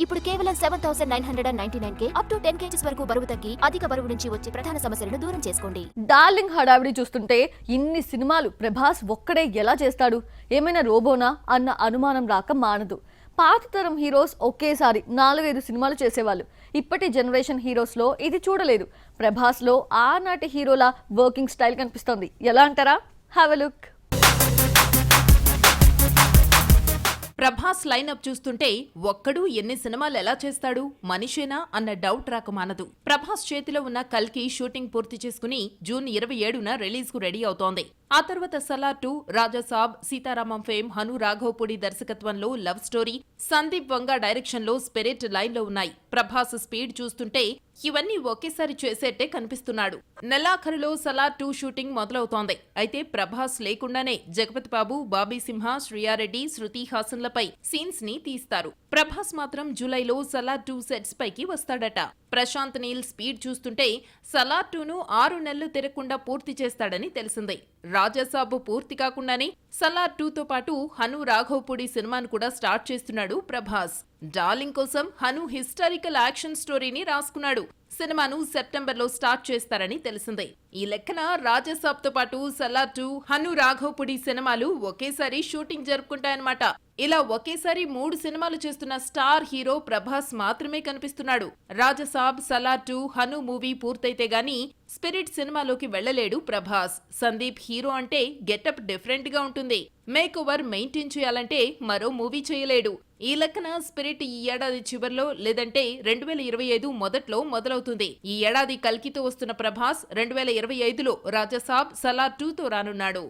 ఇప్పుడు కేవలం 7,999 up to 10 kgs వరకు బరువు తగ్గి అధిక బరువు నుంచి వచ్చే ప్రధాన సమస్యలను దూరం చేసుకోండి. డార్లింగ్ హడావిడి చూస్తుంటే ఇన్ని సినిమాలు ప్రభాస్ ఒక్కడే ఎలా చేస్తాడు, ఏమైనా రోబోనా అన్న అనుమానం రాక మానదు. పాత తరం హీరోస్ ఒకేసారి 4-5 సినిమాలు చేసేవాళ్ళు. ఇప్పటి జనరేషన్ హీరోస్ లో ఇది చూడలేదు. ప్రభాస్ లో ఆనాటి హీరోల వర్కింగ్ స్టైల్ కనిపిస్తోంది. ఎలా అంటారా? Have a look. Prabhas lineup చూస్తుంటే ఒక్కడు ఎన్ని సినిమాలు ఎలా చేస్తాడు, మనిషేనా అన్న డౌట్ రాక మానదు. ప్రభాస్ చేతిలో ఉన్న కల్కి షూటింగ్ పూర్తి చేసుకుని జూన్ 27న రిలీజ్ కు రెడీ అవుతోంది. ఆ తర్వాత సలార్ 2, రాజాసాబ్, సీతారామం ఫేమ్ హను రాఘవపూడి దర్శకత్వంలో లవ్ స్టోరీ, సందీప్ వంగ డైరెక్షన్ లో స్పిరిట్ లైన్ లో ఉన్నాయి. ప్రభాస్ స్పీడ్ చూస్తుంటే ఇవన్నీ ఒకేసారి చేసేట్టే కనిపిస్తున్నాడు. నెలాఖరులో సలార్ 2 షూటింగ్ మొదలవుతోంది. అయితే ప్రభాస్ లేకుండానే జగపతి బాబు, బాబీ సింహ, శ్రియారెడ్డి, శృతి హాసన్లపై సీన్స్ ని తీస్తారు. ప్రభాస్ మాత్రం జూలైలో సలార్ 2 సెట్స్ పైకి వస్తాడట. ప్రశాంత్ నీల్ స్పీడ్ చూస్తుంటే సలార్ 2ను 6 నెలలు తిరగకుండా పూర్తి చేస్తాడని తెలిసిందే. రాజాసాబు పూర్తి కాకుండానే సలార్ 2తో పాటు హను రాఘవపూడి సినిమాను కూడా స్టార్ట్ చేస్తున్నాడు ప్రభాస్. డార్లింగ్ కోసం హను హిస్టారికల్ యాక్షన్ స్టోరీని రాసుకున్నాడు. సినిమాను సెప్టెంబర్లో స్టార్ట్ చేస్తారని తెలిసిందే. ఈ లెక్కన రాజాసాబ్తో పాటు సలార్ 2, హను రాఘవపూడి సినిమాలు ఒకేసారి షూటింగ్ జరుపుకుంటాయన్నమాట. ఇలా ఒకేసారి 3 సినిమాలు చేస్తున్న స్టార్ హీరో ప్రభాస్ మాత్రమే కనిపిస్తున్నాడు. రాజసాబ్, సలార్ 2, హను మూవీ పూర్తయితే గానీ స్పిరిట్ సినిమాలోకి వెళ్లలేడు ప్రభాస్. సందీప్ హీరో అంటే గెటప్ డిఫరెంట్ గా ఉంటుంది. మేక్ ఓవర్ మెయింటైన్ చేయాలంటే మరో మూవీ చేయలేడు. ఈ లెక్కన స్పిరిట్ ఈ ఏడాది చివర్లో లేదంటే 2025 మొదట్లో మొదలవుతుంది. ఈ ఏడాది కల్కితో వస్తున్న ప్రభాస్ 2025లో రాజసాబ్, సలార్ 2తో రానున్నాడు.